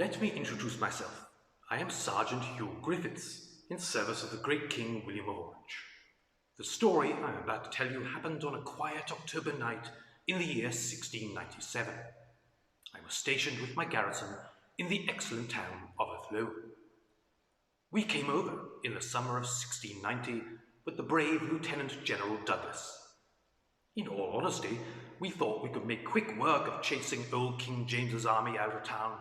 Let me introduce myself. I am Sergeant Hugh Griffits, in service of the great King William of Orange. The story I am about to tell you happened on a quiet October night in the year 1697. I was stationed with my garrison in the excellent town of Athlone. We came over in the summer of 1690 with the brave Lieutenant General Douglas. In all honesty, we thought we could make quick work of chasing old King James's army out of town,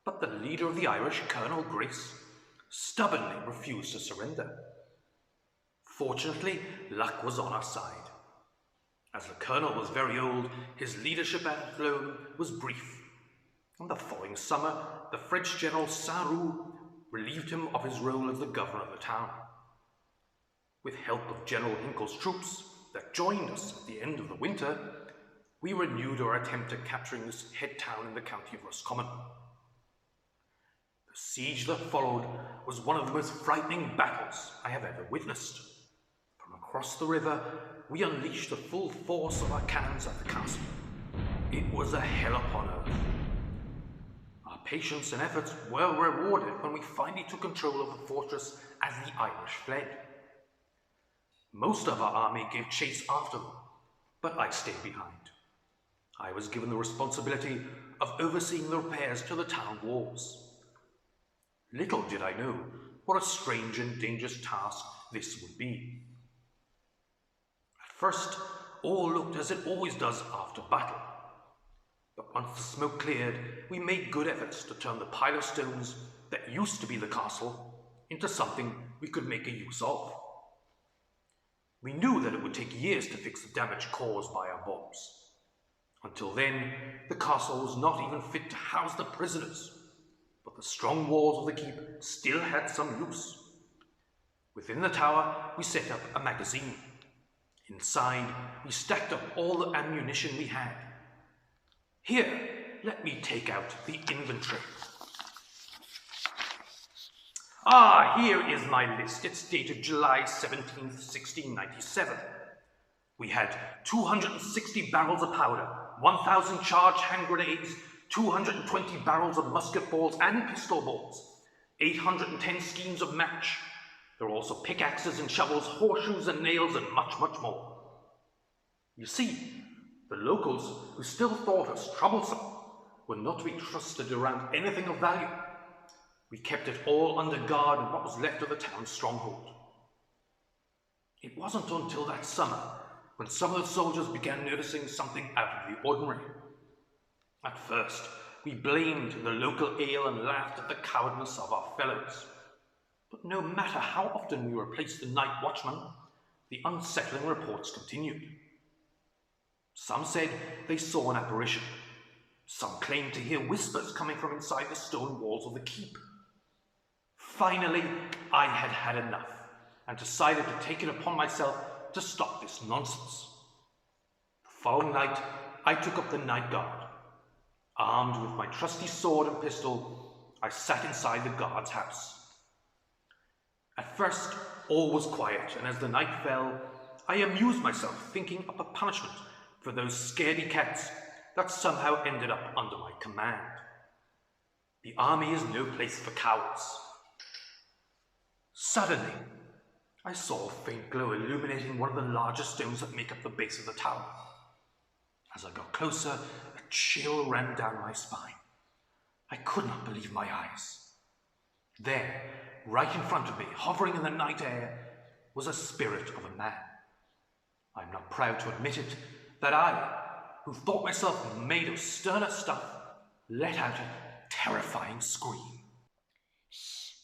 but the leader of the Irish, Colonel Grace, stubbornly refused to surrender. Fortunately, luck was on our side. As the colonel was very old, his leadership at Athlone was brief, and the following summer, the French General Saint-Roux relieved him of his role as the governor of the town. With help of General Hinckel's troops that joined us at the end of the winter, we renewed our attempt at capturing this head town in the county of Roscommon. The siege that followed was one of the most frightening battles I have ever witnessed. From across the river, we unleashed the full force of our cannons at the castle. It was a hell upon earth. Our patience and efforts were rewarded when we finally took control of the fortress as the Irish fled. Most of our army gave chase after them, but I stayed behind. I was given the responsibility of overseeing the repairs to the town walls. Little did I know what a strange and dangerous task this would be. At first, all looked as it always does after battle. But once the smoke cleared, we made good efforts to turn the pile of stones that used to be the castle into something we could make a use of. We knew that it would take years to fix the damage caused by our bombs. Until then, the castle was not even fit to house the prisoners, but the strong walls of the keep still had some use. Within the tower, we set up a magazine. Inside, we stacked up all the ammunition we had. Here, let me take out the inventory. Here is my list. It's dated July 17th, 1697. We had 260 barrels of powder, 1,000 charged hand grenades, 220 barrels of musket balls and pistol balls, 810 skeins of match. There were also pickaxes and shovels, horseshoes and nails, and much, much more. You see, the locals, who still thought us troublesome, were not to be trusted around anything of value. We kept it all under guard in what was left of the town's stronghold. It wasn't until that summer when some of the soldiers began noticing something out of the ordinary. At first, we blamed the local ale and laughed at the cowardness of our fellows. But no matter how often we replaced the night watchman, the unsettling reports continued. Some said they saw an apparition. Some claimed to hear whispers coming from inside the stone walls of the keep. Finally, I had had enough and decided to take it upon myself to stop this nonsense. The following night, I took up the night guard. Armed with my trusty sword and pistol, I sat inside the guard's house. At first, all was quiet, and as the night fell, I amused myself thinking up a punishment for those scaredy cats that somehow ended up under my command. The army is no place for cowards. Suddenly, I saw a faint glow illuminating one of the largest stones that make up the base of the tower. As I got closer, a chill ran down my spine. I could not believe my eyes. There, right in front of me, hovering in the night air, was a spirit of a man. I'm not proud to admit it, that I, who thought myself made of sterner stuff, let out a terrifying scream. Shh,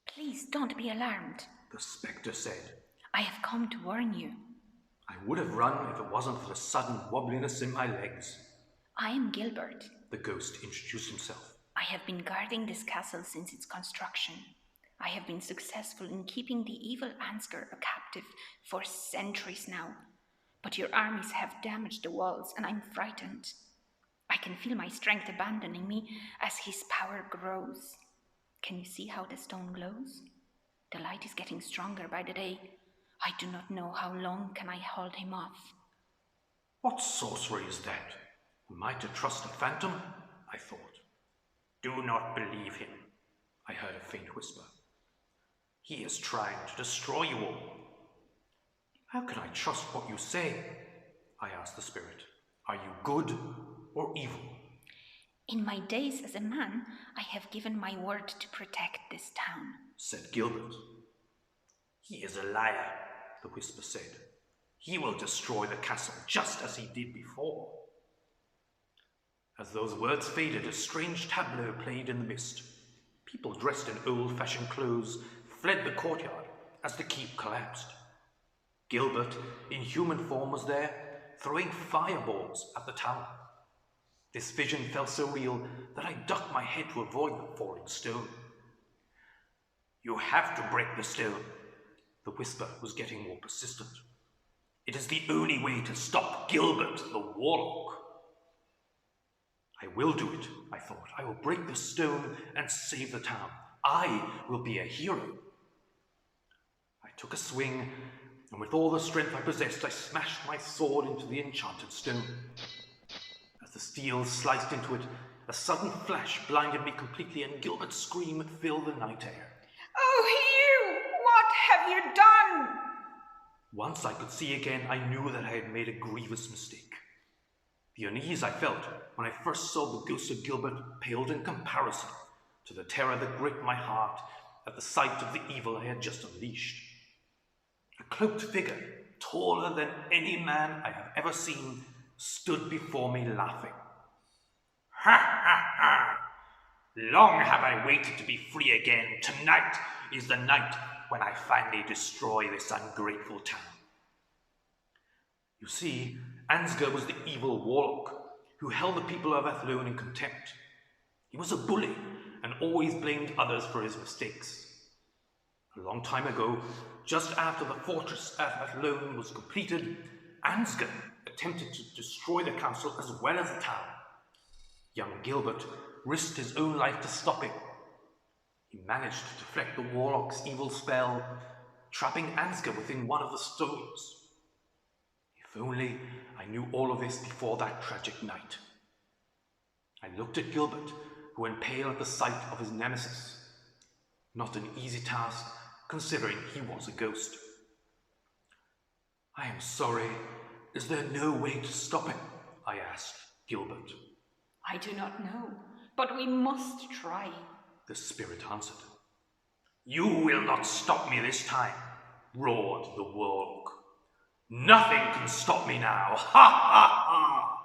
please don't be alarmed, the spectre said. I have come to warn you. I would have run if it wasn't for the sudden wobbliness in my legs. I am Gilbert, the ghost introduced himself. I have been guarding this castle since its construction. I have been successful in keeping the evil Ansgar a captive for centuries now. But your armies have damaged the walls, and I'm frightened. I can feel my strength abandoning me as his power grows. Can you see how the stone glows? The light is getting stronger by the day. I do not know how long can I hold him off. What sorcery is that? Am I to trust a phantom? I thought. Do not believe him, I heard a faint whisper. He is trying to destroy you all. How can I trust what you say? I asked the spirit. Are you good or evil? In my days as a man, I have given my word to protect this town, said Gilbert. He is a liar, the whisper said. He will destroy the castle just as he did before. As those words faded, a strange tableau played in the mist. People dressed in old-fashioned clothes fled the courtyard as the keep collapsed. Gilbert, in human form, was there, throwing fireballs at the tower. This vision felt so real that I ducked my head to avoid the falling stone. You have to break the stone. The whisper was getting more persistent. It is the only way to stop Gilbert the warlock. I will do it, I thought. I will break the stone and save the town. I will be a hero. I took a swing, and with all the strength I possessed, I smashed my sword into the enchanted stone. As the steel sliced into it, a sudden flash blinded me completely, and Gilbert's scream filled the night air. Oh, Hugh! What have you done? Once I could see again, I knew that I had made a grievous mistake. The unease I felt when I first saw the ghost of Gilbert paled in comparison to the terror that gripped my heart at the sight of the evil I had just unleashed. A cloaked figure, taller than any man I have ever seen, stood before me laughing. Ha ha ha! Long have I waited to be free again. Tonight is the night when I finally destroy this ungrateful town. You see, Ansgar was the evil warlock who held the people of Athlone in contempt. He was a bully and always blamed others for his mistakes. A long time ago, just after the fortress at Athlone was completed, Ansgar attempted to destroy the castle as well as the town. Young Gilbert risked his own life to stop him. He managed to deflect the warlock's evil spell, trapping Ansgar within one of the stones. If only I knew all of this before that tragic night. I looked at Gilbert, who went pale at the sight of his nemesis. Not an easy task, considering he was a ghost. I am sorry. Is there no way to stop him? I asked Gilbert. I do not know, but we must try, the spirit answered. You will not stop me this time, roared the warlock. Nothing can stop me now. Ha ha ha!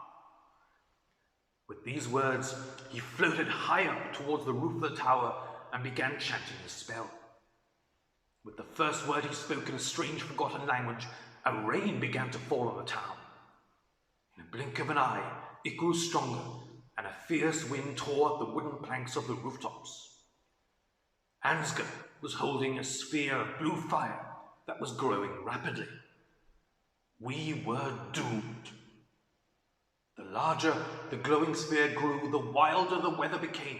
With these words, he floated high up towards the roof of the tower and began chanting his spell. With the first word he spoke in a strange forgotten language, a rain began to fall on the town. In a blink of an eye, it grew stronger, and a fierce wind tore at the wooden planks of the rooftops. Ansgar was holding a sphere of blue fire that was growing rapidly. We were doomed. The larger the glowing sphere grew, the wilder the weather became.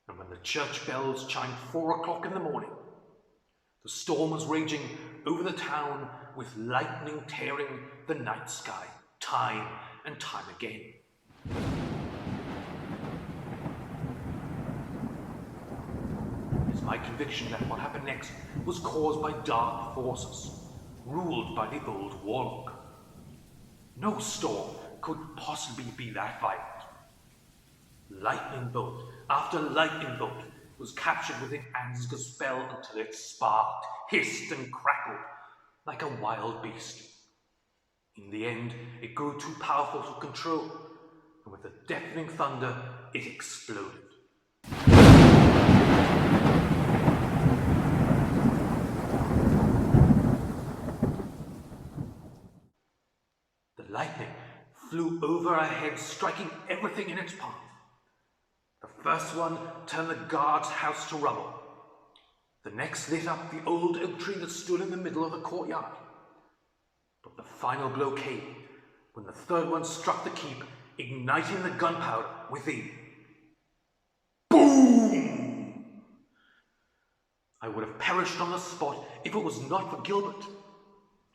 And when the church bells chimed 4 o'clock in the morning, the storm was raging over the town with lightning tearing the night sky time and time again. It is my conviction that what happened next was caused by dark forces, ruled by the old warlock. No storm could possibly be that violent. Lightning bolt after lightning bolt was captured within Ansgar's spell until it sparked, hissed, and crackled like a wild beast. In the end, it grew too powerful to control, and with a deafening thunder, it exploded. The lightning flew over our heads, striking everything in its path. The first one turned the guard's house to rubble. The next lit up the old oak tree that stood in the middle of the courtyard. But the final blow came when the third one struck the keep, igniting the gunpowder within. Boom! I would have perished on the spot if it was not for Gilbert.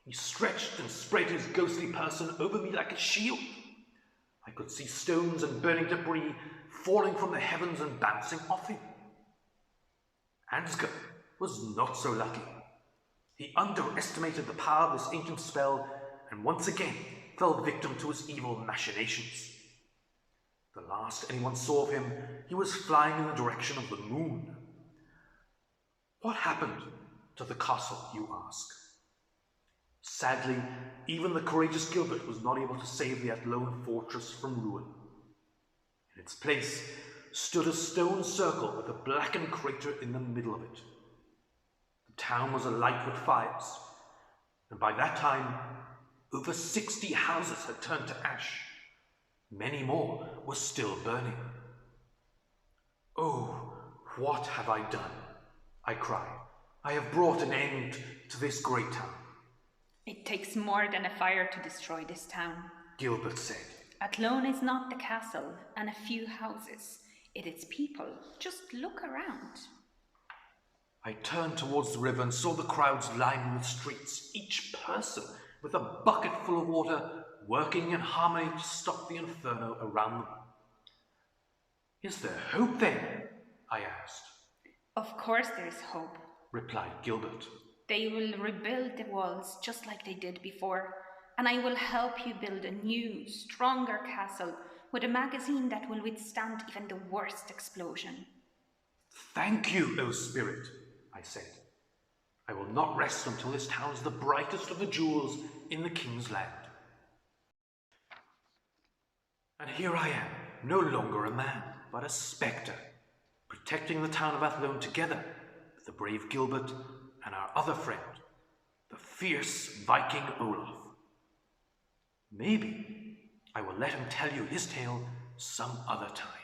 He stretched and spread his ghostly person over me like a shield. I I could see stones and burning debris falling from the heavens and bouncing off him. Ansgar was not so lucky. He underestimated the power of this ancient spell and once again fell victim to his evil machinations. The last anyone saw of him, he was flying in the direction of the moon. What happened to the castle, you ask? Sadly, even the courageous Gilbert was not able to save the Athlone fortress from ruin. In its place stood a stone circle with a blackened crater in the middle of it. The town was alight with fires, and by that time, over 60 houses had turned to ash. Many more were still burning. "Oh, what have I done?" I cried. "I have brought an end to this great town." It takes more than a fire to destroy this town, Gilbert said. Athlone is not the castle and a few houses. It is people. Just look around. I turned towards the river and saw the crowds lining the streets, each person with a bucket full of water, working in harmony to stop the inferno around them. "Is there hope then?" I asked. Of course there is hope. Replied Gilbert. They will rebuild the walls just like they did before, and I will help you build a new, stronger castle with a magazine that will withstand even the worst explosion. "Thank you, O Spirit," I said. "I will not rest until this town is the brightest of the jewels in the King's land." And here I am, no longer a man, but a spectre, protecting the town of Athlone together with the brave Gilbert and our other friend, the fierce Viking Olaf. Maybe I will let him tell you his tale some other time.